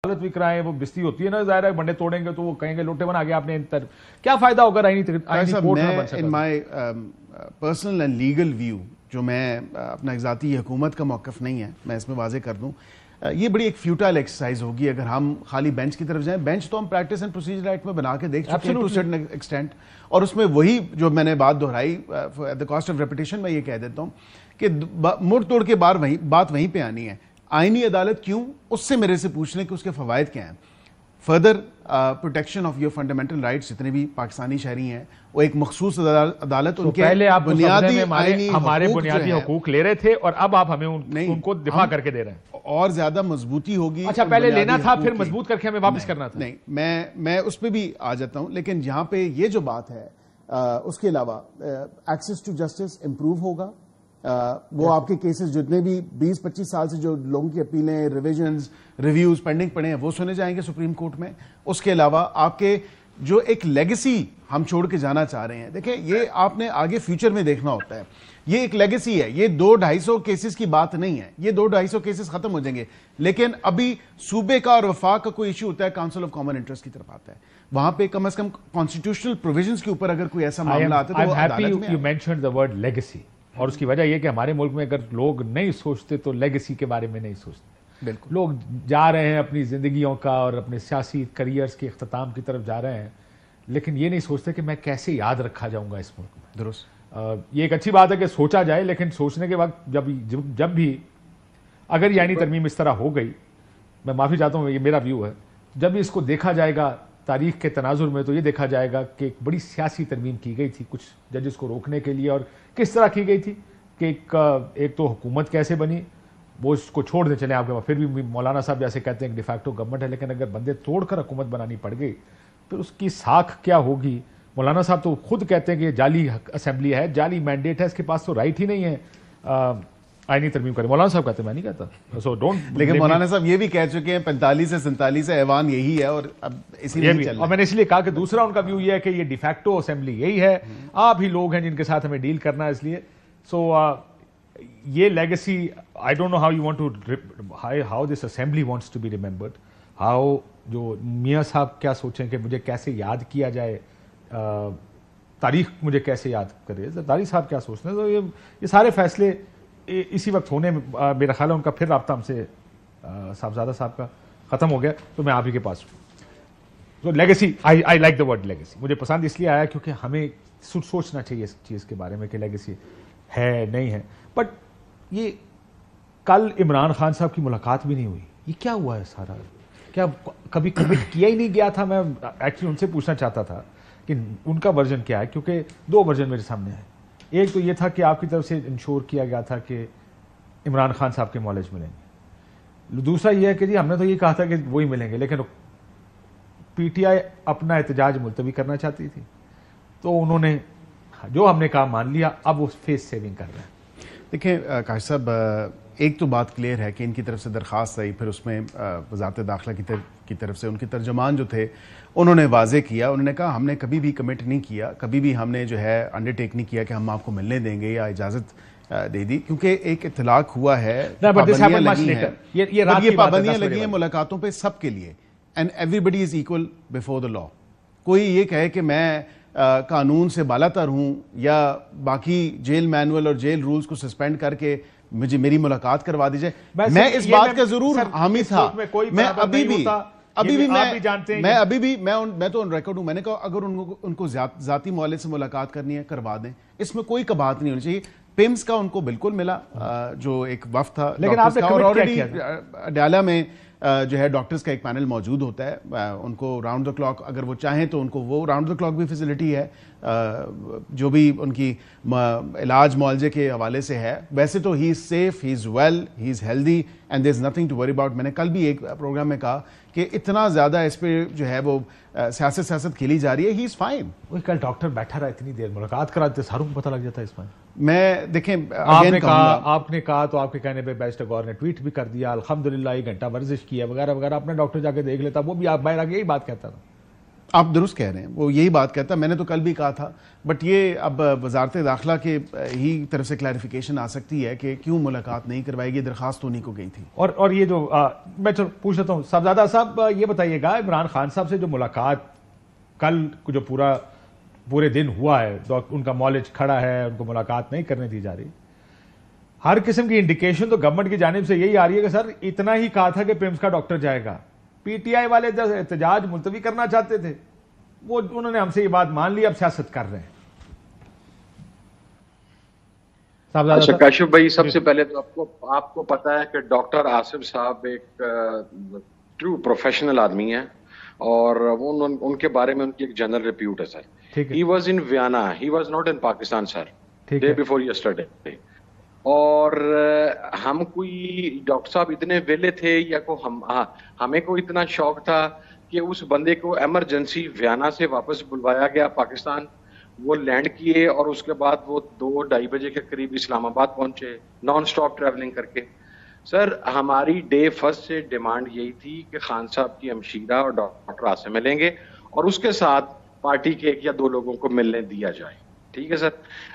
عدالت بھی کرائیں, وہ بستی ہوتی ہے نا, ظاہر ہے بنڈے توڑیں گے تو وہ کہیں گے لوٹے بنا گیا آپ نے. کیا فائدہ ہوگا آئینی کورٹ میں بن سکتا؟ In my personal and legal view, جو میں اپنا ذاتی حکومت کا موقف نہیں ہے, میں اس میں واضح کر دوں, یہ بڑی ایک فیوٹائل ایکسرسائز ہوگی اگر ہم خالی بینچ کی طرف جائیں. بینچ تو ہم پریکٹس اینڈ پروسیجر ایکٹ میں بنا کے دیکھ چکے ہیں ٹو سرٹن ایکسٹینٹ, اور اس میں وہی جو میں نے بات دہرائی at the cost of repetition میں یہ کہہ دیتا ہوں کہ مڑ توڑ کے بات وہیں پہ آنی ہے. آئینی عدالت کیوں, اس سے میرے سے پوچھ لیں کہ اس کے فوائد کیا ہیں. Further protection of your fundamental rights, جتنے بھی پاکستانی شہری ہیں وہ ایک مخصوص عدالت ان کے پہلے آپ بنیادی ہمارے بنیادی حقوق لے رہے تھے اور اب آپ ہمیں ان کو دفاع کر کے دے رہے ہیں, اور زیادہ مضبوطی ہوگی. اچھا پہلے لینا تھا پھر مضبوط کر کے ہمیں واپس کرنا تھا. نہیں, میں اس پہ بھی آ جاتا ہوں, لیکن یہاں پہ یہ جو بات ہے اس کے علاوہ ایکسیس ٹو جسٹس امپروو ہوگا. وہ آپ کے کیسز جتنے بھی 20-25 سال سے جو لوگوں کی اپیلیں, ریویژنز, ریویوز پینڈنگ پڑے ہیں وہ سنے جائیں گے سپریم کورٹ میں. اس کے علاوہ آپ کے جو ایک لیگیسی ہم چھوڑ کے جانا چاہ رہے ہیں, دیکھیں یہ آپ نے آگے فیوچر میں دیکھنا ہوتا ہے, یہ ایک لیگیسی ہے, یہ 200-250 کیسز کی بات نہیں ہے, یہ 200-250 کیسز ختم ہو جائیں گے. لیکن ابھی صوبے کا اور وفاق کا کوئی ایشو ہوتا ہے, کاؤنسل آف کامن انٹرسٹ کی طرف آتا ہے, وہاں پہ کم از کم کانسٹیٹیوشنل پروویژنز کے اوپر اگر کوئی ایسا معاملہ آتا ہے تو وہ عدالت میں. You mentioned the word legacy, اور اس کی وجہ یہ کہ ہمارے ملک میں اگر لوگ نہیں سوچتے تو لیگیسی کے بارے میں نہیں سوچتے. بالکل, لوگ جا رہے ہیں اپنی زندگیوں کا اور اپنے سیاسی کریئرز کے اختتام کی طرف جا رہے ہیں, لیکن یہ نہیں سوچتے کہ میں کیسے یاد رکھا جاؤں گا اس ملک میں. درست, یہ ایک اچھی بات ہے کہ سوچا جائے, لیکن سوچنے کے وقت جب بھی اگر یعنی ترمیم اس طرح ہو گئی, میں معافی چاہتا ہوں, یہ میرا ویو ہے, جب اس کو دیکھا جائے گا تاریخ کے تناظر میں تو یہ دیکھا جائے گا کہ ایک بڑی سیاسی ترمیم کی گئی تھی کچھ ججز کو روکنے کے لیے, اور کس طرح کی گئی تھی کہ ایک تو حکومت کیسے بنی, وہ اس کو چھوڑ دیں چلیں آپ کے پاس, پھر بھی مولانا صاحب جیسے کہتے ہیں کہ ڈیفیکٹو گورنمنٹ ہے, لیکن اگر بندے توڑ کر حکومت بنانی پڑ گئی پھر اس کی ساکھ کیا ہوگی. مولانا صاحب تو خود کہتے ہیں کہ یہ جعلی اسمبلی ہے, جعلی مینڈیٹ ہے, اس کے پاس تو رائٹ ہی نہیں ہے آئینی ترمیم کرے. مولانا صاحب کہتے ہیں, میں نہیں کہتا, سو ڈونٹ. لیکن مولانا صاحب یہ بھی کہہ چکے ہیں 45 سے 47 سے ایوان یہی ہے, اور اب اسی لیے چل رہا ہے. اور میں نے اس لیے کہا کہ دوسرا ان کا ویو یہ ہے کہ یہ ڈیفیکٹو اسمبلی یہی ہے, آپ ہی لوگ ہیں جن کے ساتھ ہمیں ڈیل کرنا ہے, اس لیے سو یہ legacy I don't know how you want to how this assembly wants to be remembered, how جو میاں صاحب کیا سوچیں کہ مجھے کیسے یاد کیا جائے, تاریخ مجھے کیسے یاد کرے, زرداری صاحب کیا سوچتے ہیں. تو یہ سارے فیصلے اسی وقت ہونے میں میرا خیال ہے ان کا پھر رابطہ ہم سے صاحبزادہ صاحب کا ختم ہو گیا, تو میں آپ ہی کے پاس ہوں. تو legacy, I like the word legacy, مجھے پسند اس لیے آیا کیونکہ ہمیں سوچنا چاہیے اس چیز کے بارے میں کہ لیگیسی ہے نہیں ہے. بٹ یہ کل عمران خان صاحب کی ملاقات بھی نہیں ہوئی, یہ کیا ہوا ہے سارا, کیا کبھی کمٹ کیا ہی نہیں گیا تھا؟ میں ایکچولی ان سے پوچھنا چاہتا تھا کہ ان کا ورژن کیا ہے, کیونکہ 2 ورژن میرے سامنے ہیں. ایک تو یہ تھا کہ آپ کی طرف سے انشور کیا گیا تھا کہ عمران خان صاحب کے مالج ملیں گے, دوسرا یہ ہے کہ جی ہم نے تو یہ کہا تھا کہ وہی ملیں گے, لیکن پی ٹی آئی اپنا احتجاج ملتوی کرنا چاہتی تھی, تو انہوں نے جو ہم نے کہا مان لیا, اب وہ فیس سیونگ کر رہے ہیں. دیکھیں کاشف صاحب، ایک تو بات کلیئر ہے کہ ان کی طرف سے درخواست آئی، پھر اس میں وزارت داخلہ کی طرف سے ان کے ترجمان جو تھے انہوں نے واضح کیا، انہوں نے کہا ہم نے کبھی بھی کمٹ نہیں کیا، کبھی بھی ہم نے جو ہے انڈرٹیک نہیں کیا کہ ہم آپ کو ملنے دیں گے یا اجازت دے دی، کیونکہ ایک اطلاق ہوا ہے، پابندیاں لگی ہیں، یہ پابندیاں لگی ہیں ملاقاتوں پہ سب کے لیے، and everybody is equal before the law. کوئی یہ کہے کہ میں قانون سے بالا تر ہوں یا باقی جیل مینول اور جیل رولز کو سسپینڈ کر کے مجھے میری ملاقات کروا دیجئے، میں اس بات کا ضرور حامی تھا. میں ابھی بھی میں تو آن ریکارڈ ہوں، میں نے کہا اگر ان کو ذاتی معالجے سے ملاقات کرنی ہے کروا دیں، اس میں کوئی کباہت نہیں ہونی چاہیے. پیمز کا ان کو بالکل ملا، جو ایک وفد تھا، لیکن آپ نے اور آلریڈی ڈیالہ میں جو ہے ڈاکٹرز کا ایک پینل موجود ہوتا ہے، ان کو راؤنڈ دا کلاک اگر وہ چاہیں تو ان کو وہ راؤنڈ دا کلاک بھی فیسلٹی ہے جو بھی ان کی علاج معالجے کے حوالے سے ہے. ویسے تو he is safe, he is well, he is healthy and there is nothing to worry about. میں نے کل بھی ایک پروگرام میں کہا کہ اتنا زیادہ اس پہ جو ہے وہ سیاست کھیلی جا رہی ہے، ہی از فائن. وہی کل ڈاکٹر بیٹھا رہا اتنی دیر، ملاقات کرا دیتے، ساروں کو پتہ لگ جاتا ہے اس میں. میں دیکھیں آپ نے کہا تو آپ کے کہنے پہ بیرسٹر گور نے ٹویٹ بھی کر دیا، الحمدللہ 1 گھنٹہ ورزش کیا وغیرہ وغیرہ. اپنا ڈاکٹر جا کے دیکھ لیتا، وہ بھی آپ باہر آ کے یہی بات کہتا تھا. آپ درست کہہ رہے ہیں، وہ یہی بات کہتا. میں نے تو کل بھی کہا تھا، بٹ یہ اب وزارت داخلہ کے ہی طرف سے کلیریفیکیشن آ سکتی ہے کہ کیوں ملاقات نہیں کروائی گئی، درخواست انہیں کو گئی تھی. اور یہ جو میں پوچھ لیتا ہوں صاحبزادہ صاحب، یہ بتائیے گا عمران خان صاحب سے جو ملاقات کل جو پورے دن ہوا ہے، ان کا معالج کھڑا ہے، ان کو ملاقات نہیں کرنے دی جا رہی، ہر قسم کی انڈیکیشن تو گورنمنٹ کی جانب سے یہی آ رہی ہے کہ سر اتنا ہی کہا تھا کہ پیمز کا ڈاکٹر جائے گا. پی ٹی آئی والے جب احتجاج ملتوی کرنا چاہتے تھے، وہ انہوں نے ہم سے یہ بات مان لی، اب سیاست کر رہے ہیں. اچھا کاشف بھائی، سب سے پہلے تو آپ کو پتا ہے کہ ڈاکٹر آصف صاحب ایک ٹرو پروفیشنل آدمی ہے، اور ان کے بارے میں ان کی ایک جنرل ریپیوٹ ہے sir. He was in Vienna, he was not in Pakistan sir, day before yesterday. اور ہم کوئی ڈاکٹر صاحب اتنے ویلے تھے یا ہمیں کو اتنا شوق تھا کہ اس بندے کو ایمرجنسی ویانا سے واپس بلوایا گیا پاکستان، وہ لینڈ کیے اور اس کے بعد وہ 2-2:30 بجے کے قریب اسلام آباد پہنچے نان سٹاپ ٹریولنگ کر کے. سر ہماری ڈے فرسٹ سے ڈیمانڈ یہی تھی کہ خان صاحب کی ہمشیرہ اور ڈاکٹر عاصم ملیں گے اور اس کے ساتھ پارٹی کے 1 یا 2 لوگوں کو ملنے دیا جائے. ٹھیک ہے سر.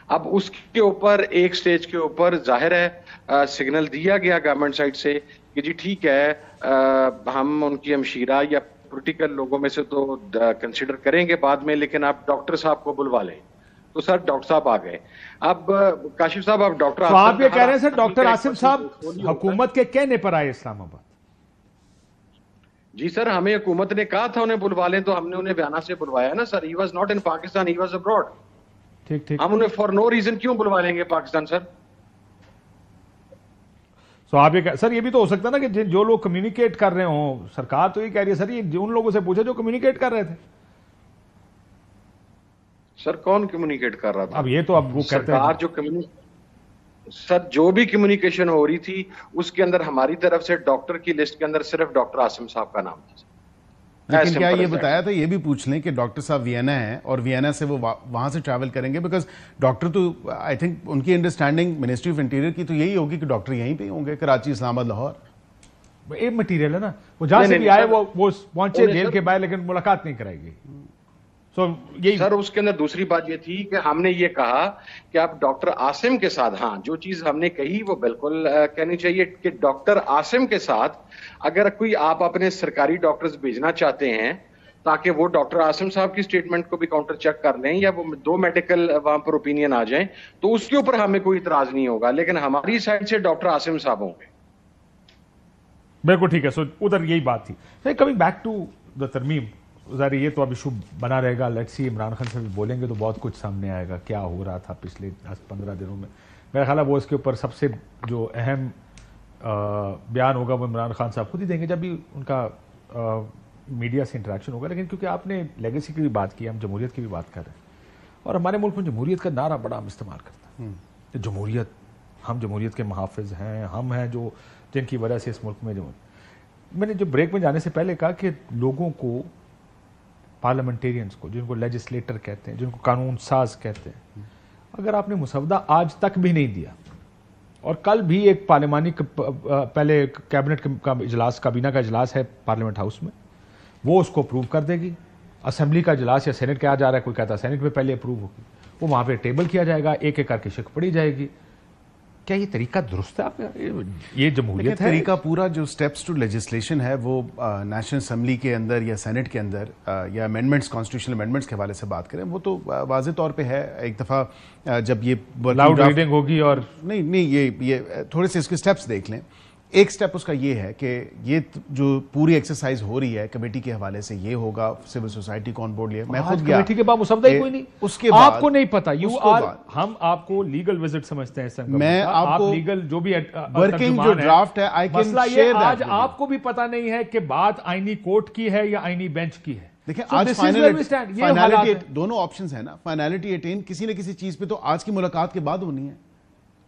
اب اس کے اوپر ایک سٹیج کے اوپر ظاہر ہے سگنل دیا گیا گورنمنٹ سائڈ سے کہ جی ٹھیک ہے، ہم ان کی ہمشیرہ یا پولیٹیکل لوگوں میں سے تو کنسیڈر کریں گے بعد میں، لیکن آپ ڈاکٹر صاحب کو بلوا لیں. تو سر ڈاکٹر صاحب آ گئے. اب کاشف صاحب، آپ ڈاکٹر تو آپ یہ کہہ رہے ہیں سر ڈاکٹر آصف صاحب حکومت کے کہنے پر آئے اسلام آباد؟ جی سر، ہمیں حکومت نے کہا تھا انہیں بلوا لیں تو ہم نے انہیں ویانا سے بلوایا نا sir. He was not in Pakistan, he was abroad. ٹھیک ہم انہیں فار نو ریزن کیوں بلوا لیں گے پاکستان سر؟ سو آپ یہ سر یہ بھی تو ہو سکتا نا کہ جو لوگ کمیونیکیٹ کر رہے ہوں، سرکار تو یہ کہہ رہی ہے سر یہ ان لوگوں سے پوچھے جو کمیونیکیٹ کر رہے تھے. سر کون کمیونیکیٹ کر رہا تھا؟ اب یہ تو اب وہ کہتے ہیں سر جو بھی کمیونیکیشن ہو رہی تھی اس کے اندر ہماری طرف سے ڈاکٹر کی لسٹ کے اندر صرف ڈاکٹر عاصم صاحب کا نام تھا. لیکن کیا یہ بتایا تھا، یہ بھی پوچھ لیں کہ ڈاکٹر صاحب وینا ہیں اور وینا سے وہ وہاں سے ٹریول کریں گے؟ بیکاز ڈاکٹر تو آئی تھنک ان کی انڈرسٹینڈنگ منسٹری آف انٹیریئر کی تو یہی ہوگی کہ ڈاکٹر یہیں پہ ہوں گے، کراچی، اسلام آباد، لاہور. ایک مٹیریل ہے نا، وہ جہاں سے بھی آئے وہ پہنچے جیل کے باہر، لیکن ملاقات نہیں کرائی گئی. سر اس کے اندر دوسری بات یہ تھی کہ ہم نے یہ کہا کہ آپ ڈاکٹر عاصم کے ساتھ، ہاں جو چیز ہم نے کہی وہ بالکل کہنی چاہیے کہ ڈاکٹر عاصم کے ساتھ اگر کوئی آپ اپنے سرکاری ڈاکٹرز بھیجنا چاہتے ہیں تاکہ وہ ڈاکٹر عاصم صاحب کی سٹیٹمنٹ کو بھی کاؤنٹر چیک کر لیں یا وہ 2 میڈیکل وہاں پر اوپینین آ جائیں تو اس کے اوپر ہمیں کوئی اعتراض نہیں ہوگا، لیکن ہماری سائڈ سے ڈاکٹر عاصم صاحب ہوں گے. بالکل ٹھیک ہے. سو ادھر یہی بات تھی. کمنگ بیک ٹو دا ترمیم، ظاہر یہ تو اب ایشو بنا رہے گا. لیٹس سی، عمران خان سے بھی بولیں گے تو بہت کچھ سامنے آئے گا کیا ہو رہا تھا پچھلے 10-15 دنوں میں. میرا خیال ہے وہ اس کے اوپر سب سے جو اہم بیان ہوگا وہ عمران خان صاحب خود ہی دیں گے جب بھی ان کا میڈیا سے انٹریکشن ہوگا. لیکن کیونکہ آپ نے لیگیسی کی بھی بات کی، ہم جمہوریت کی بھی بات کر رہے ہیں اور ہمارے ملک میں جمہوریت کا نعرہ بڑا ہم استعمال کرتے ہیں کہ جمہوریت، ہم جمہوریت کے محافظ ہیں، ہم ہیں جو جن کی وجہ سے اس ملک میں میں نے جو بریک میں جانے سے پہلے کہا کہ لوگوں کو، پارلیمنٹیرینز کو، جن کو لیجسلیٹر کہتے ہیں، جن کو قانون ساز کہتے ہیں، اگر آپ نے مسودہ آج تک بھی نہیں دیا اور کل بھی ایک پارلیمانی پہلے کیبنٹ کا اجلاس، کابینہ کا اجلاس ہے پارلیمنٹ ہاؤس میں، وہ اس کو اپروو کر دے گی. اسمبلی کا اجلاس یا سینٹ کیا جا رہا ہے، کوئی کہتا ہے سینٹ میں پہلے اپروو ہوگی، وہ وہاں پہ ٹیبل کیا جائے گا، ایک ایک کر کے شک پڑی جائے گی. کیا یہ طریقہ درست ہے آپ کا؟ یہ جمہوریت ہے؟ طریقہ پورا جو سٹیپس ٹو لیجسلیشن ہے وہ نیشنل اسمبلی کے اندر یا سینٹ کے اندر یا امینڈمنٹس، کانسٹیٹیوشنل امینڈمنٹس کے حوالے سے بات کریں، وہ تو واضح طور پہ ہے. ایک دفعہ جب یہ لاؤڈ ریڈنگ ہوگی اور نہیں یہ تھوڑے سے اس کے سٹیپس دیکھ لیں. ایک سٹیپ اس کا یہ ہے کہ یہ جو پوری ایکسرسائز ہو رہی ہے کمیٹی کے حوالے سے، یہ ہوگا سول سوسائٹی کو آن بورڈ لیا. میں خود گیا کمیٹی کے بعد مسودہ ہی کوئی نہیں، اس کے بعد آپ کو نہیں پتا. ہم آپ کو لیگل وزٹ سمجھتے ہیں، میں آپ کو لیگل جو بھی ورکنگ جو ڈرافٹ ہے آئی کین مسئلہ شیئر یہ دیٹ. آج آپ کو بھی پتا نہیں ہے کہ بات آئینی کورٹ کی ہے یا آئینی بینچ کی ہے. دیکھیں آج فائنلٹی دونوں آپشنز ہیں نا، فائنلٹی اٹین کسی نہ کسی چیز پہ تو آج کی ملاقات کے بعد ہونی ہے.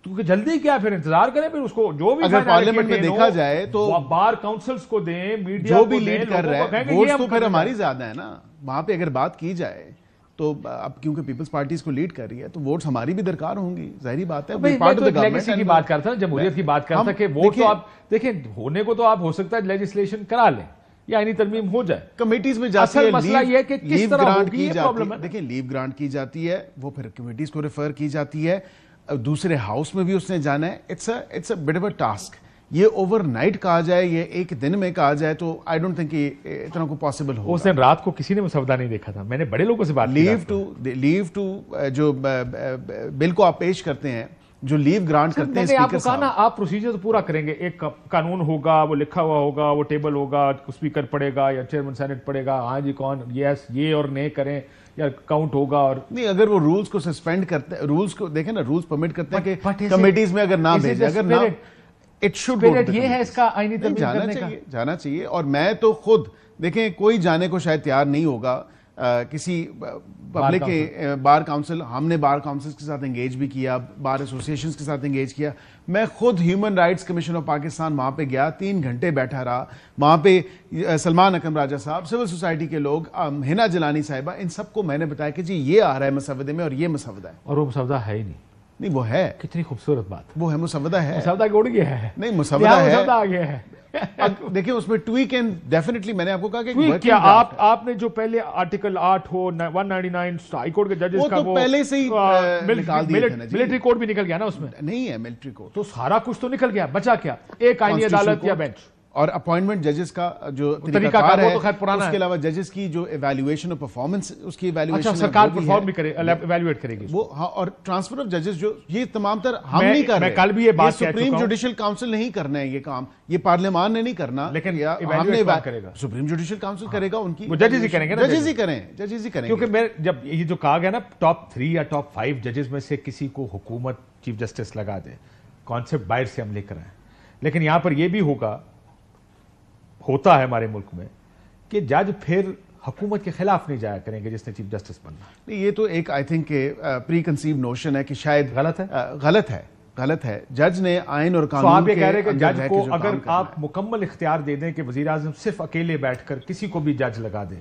کیونکہ جلدی کیا، پھر انتظار کریں، پھر اس کو جو بھی اگر پارلیمنٹ میں دیکھا جائے تو بار کاؤنسلز کو دیں، میڈیا جو کو بھی دیں، لیڈ کر لوگوں کو رہا ہے کہیں کہ ووٹس یہ تو ہم پھر کر ہماری زیادہ ہے نا. وہاں پہ اگر بات کی جائے تو اب کیونکہ پیپلز پارٹیز کو لیڈ کر رہی ہے تو ووٹس ہماری بھی درکار ہوں گی، ظاہری بات ہے. لیگیسی کی بات کرتا ہوں، جمہوریت کی بات کرتا کہ ووٹ تو آپ دیکھیں ہونے کو تو آپ ہو سکتا ہے لیجسلیشن کرا لیں یا آئینی ترمیم ہو جائے. کمیٹیز میں جاتی ہے، مسئلہ یہ ہے کہ کس طرح ہوگی، یہ پرابلم ہے. دیکھیں لیو گرانٹ کی جاتی ہے، وہ پھر کمیٹیز کو ریفر کی جاتی ہے، دوسرے ہاؤس میں بھی اس نے جانا ہے. It's a bit of a task. یہ اوور نائٹ کہا جائے، یہ ایک دن میں کہا جائے تو آئی ڈونٹ تھنک کہ اتنا کو پاسبل ہوگا. اس دن رات کو کسی نے مسودہ نہیں دیکھا تھا، میں نے بڑے لوگوں سے بات کی. لیو ٹو جو بل کو آپ پیش کرتے ہیں، جو لیو گرانٹ کرتے ہیں آپ کو کہا نا آپ پروسیجر تو پورا کریں گے. ایک قانون ہوگا، وہ لکھا ہوا ہوگا، وہ ٹیبل ہوگا، اسپیکر پڑھے گا یا چیئرمین سینٹ پڑھے گا، ہاں جی کون یس یہ اور نہیں کریں، یا کاؤنٹ ہوگا. اور نہیں اگر وہ رولز کو سسپینڈ کرتے ہیں، رولز کو دیکھیں نا، رولز پرمٹ کرتے ہیں کہ کمیٹیز میں اگر نہ بھیجیں، اگر نہ اٹ شوڈ یہ ہے اس کا آئینی ترمیم کرنے کا. جانا چاہیے. اور میں تو خود دیکھیں کوئی جانے کو شاید تیار نہیں ہوگا کسی پبلک کے بار کاؤنسل. ہم نے بار کاؤنسل کے ساتھ انگیج بھی کیا، بار ایسوسیشنز کے ساتھ انگیج کیا. میں خود human rights commission of Pakistan وہاں پہ گیا، 3 گھنٹے بیٹھا رہا. وہاں پہ سلمان اکرم راجہ صاحب، سول سوسائٹی کے لوگ، ہنا جلانی صاحبہ، ان سب کو میں نے بتایا کہ جی یہ آ رہا ہے مسودے میں اور یہ مسودہ ہے. اور وہ مسودہ ہے ہی نہیں. وہ ہے. کتنی خوبصورت بات. وہ ہے، مسودہ ہے. مسودہ اڑ گیا ہے. نہیں مسودہ ہے، مسودہ آ گیا ہے. دیکھیں اس میں ٹویک اینڈ ڈیفینیٹلی میں نے آپ کو کہا کہ کیا آپ نے جو پہلے آرٹیکل 8 ہو 199 ہائی کورٹ کے ججز کا، وہ پہلے سے ہی نکال دیے تھے نا. ملٹری کوڈ بھی نکل گیا نا اس میں. نہیں ہے ملٹری کوڈ تو سارا کچھ تو نکل گیا، بچا کیا؟ ایک آئینی عدالت یا بینچ. اور اپوائنٹمنٹ ججز کا جو طریقہ کار ہے، اس کے علاوہ ججز کی جو ایویلویشن اور پرفارمنس، اس کی ایویلویشن سرکار پرفارم بھی کرے، ایویلویٹ کرے گی وہ. ہاں، اور ٹرانسفر آف ججز جو یہ تمام تر ہم نہیں کر رہے. میں کل بھی یہ بات کہہ چکا ہوں، سپریم جوڈیشل کاؤنسل نہیں کرنا ہے یہ کام، یہ پارلیمان نے نہیں کرنا، لیکن ہم نے کرے گا. سپریم جوڈیشل کاؤنسل کرے گا، ان کی ججز ہی کریں گے نا. ججز ہی کریں. کیونکہ میں جب یہ جو کہا گیا نا ٹاپ 3 یا ٹاپ 5 ججز میں سے کسی کو حکومت چیف جسٹس لگا دے، کانسیپٹ باہر سے ہم لے کر آئے. لیکن یہاں پر یہ بھی ہوتا ہے ہمارے ملک میں کہ جج پھر حکومت کے خلاف نہیں جایا کریں گے جس نے چیف جسٹس بننا. یہ تو ایک I think preconceived notion ہے کہ شاید غلط ہے. جج نے آئین اور قانون آپ یہ کہہ رہے کہ جج کو اگر آپ مکمل اختیار دے دیں کہ وزیر اعظم صرف اکیلے بیٹھ کر کسی کو بھی جج لگا دے،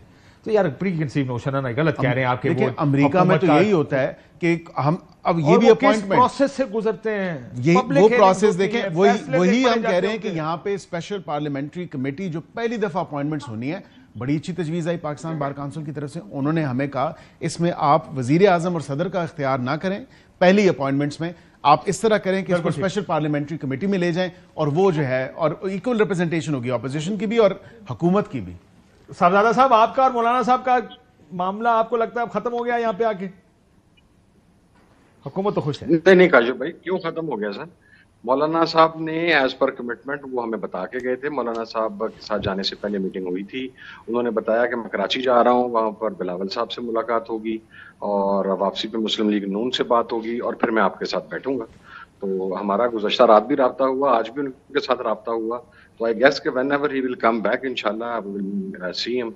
تو یار پری کنسیو نوشن ہے نا، غلط کہہ رہے ہیں آپ کے. وہ امریکہ میں تو یہی ہوتا ہے کہ ہم اب یہ بھی اپوائنٹمنٹ پروسیس سے گزرتے ہیں، وہ پروسیس دیکھیں. وہی ہم کہہ رہے ہیں کہ یہاں پہ اسپیشل پارلیمنٹری کمیٹی جو پہلی دفعہ اپوائنٹمنٹس ہونی ہے، بڑی اچھی تجویز آئی پاکستان بار کونسل کی طرف سے. انہوں نے ہمیں کہا اس میں آپ وزیر اعظم اور صدر کا اختیار نہ کریں پہلی اپوائنٹمنٹس میں، آپ اس طرح کریں کہ اس کو اسپیشل پارلیمنٹری کمیٹی میں لے جائیں، اور وہ جو ہے اور ایکول ریپرزنٹیشن ہوگی اپوزیشن کی بھی اور حکومت کی بھی. صاحبزادہ صاحب، آپ کا اور مولانا صاحب کا معاملہ آپ کو لگتا ہے اب ختم ہو گیا یہاں پہ آ کے؟ حکومت تو خوش ہے. نہیں کاشف بھائی، کیوں ختم ہو گیا سر؟ مولانا صاحب نے ایز پر کمٹمنٹ وہ ہمیں بتا کے گئے تھے. مولانا صاحب کے ساتھ جانے سے پہلے میٹنگ ہوئی تھی، انہوں نے بتایا کہ میں کراچی جا رہا ہوں، وہاں پر بلاول صاحب سے ملاقات ہوگی اور واپسی پہ مسلم لیگ نون سے بات ہوگی اور پھر میں آپ کے ساتھ بیٹھوں گا. تو ہمارا گزشتہ رات بھی رابطہ ہوا، آج بھی ان کے ساتھ رابطہ ہوا. تو آئی گیس کہ when ever he will come back انشاءاللہ I will see him.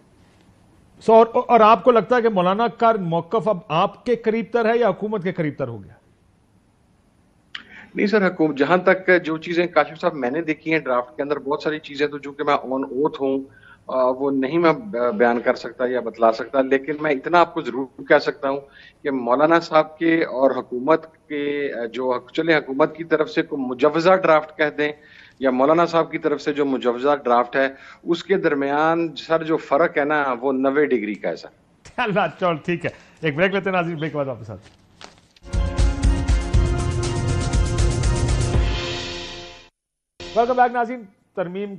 اور آپ کو لگتا ہے کہ مولانا کا موقف اب آپ کے قریب تر ہے یا حکومت کے قریب تر ہو گیا؟ نہیں سر، حکومت جہاں تک جو چیزیں کاشف صاحب میں نے دیکھی ہیں ڈرافٹ کے اندر، بہت ساری چیزیں تو جو کہ میں آن اوتھ ہوں وہ نہیں میں بیان کر سکتا یا بتلا سکتا، لیکن میں اتنا آپ کو ضرور کہہ سکتا ہوں کہ مولانا صاحب کے اور حکومت کے جو چلے حکومت کی طرف سے کوئی مجوزہ ڈرافٹ کہہ دیں یا مولانا صاحب کی طرف سے جو مجوزہ ڈرافٹ ہے، اس کے درمیان سر جو فرق ہے نا وہ 90 ڈگری کا ہے سر۔ اللہ چل ٹھیک ہے، ایک بریک لیتے ہیں ناظرین، بریک کے بعد واپس آتے ہیں۔ ویلکم بیک ناظرین، ترمیم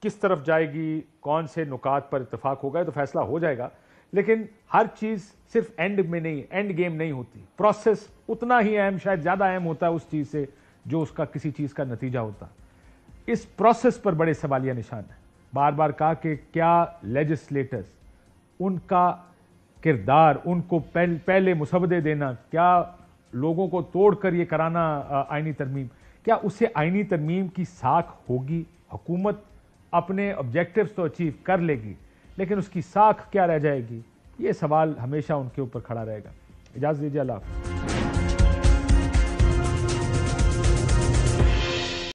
کس طرف جائے گی، کون سے نکات پر اتفاق ہوگا تو فیصلہ ہو جائے گا، لیکن ہر چیز صرف اینڈ میں نہیں، اینڈ گیم نہیں ہوتی، پروسیس اتنا ہی اہم، شاید زیادہ اہم ہوتا ہے اس چیز سے جو اس کا کسی چیز کا نتیجہ ہوتا۔ اس پروسیس پر بڑے سوالیہ نشان ہیں۔ بار بار کہا کہ کیا لیجسلیٹرز، ان کا کردار، ان کو پہلے مسودے دینا، کیا لوگوں کو توڑ کر یہ کرانا آئینی ترمیم، کیا اسے آئینی ترمیم کی ساکھ ہوگی؟ حکومت اپنے آبجیکٹیوز تو اچیو کر لے گی، لیکن اس کی ساکھ کیا رہ جائے گی؟ یہ سوال ہمیشہ ان کے اوپر کھڑا رہے گا۔ اجازت دیجیے، اللہ حافظ۔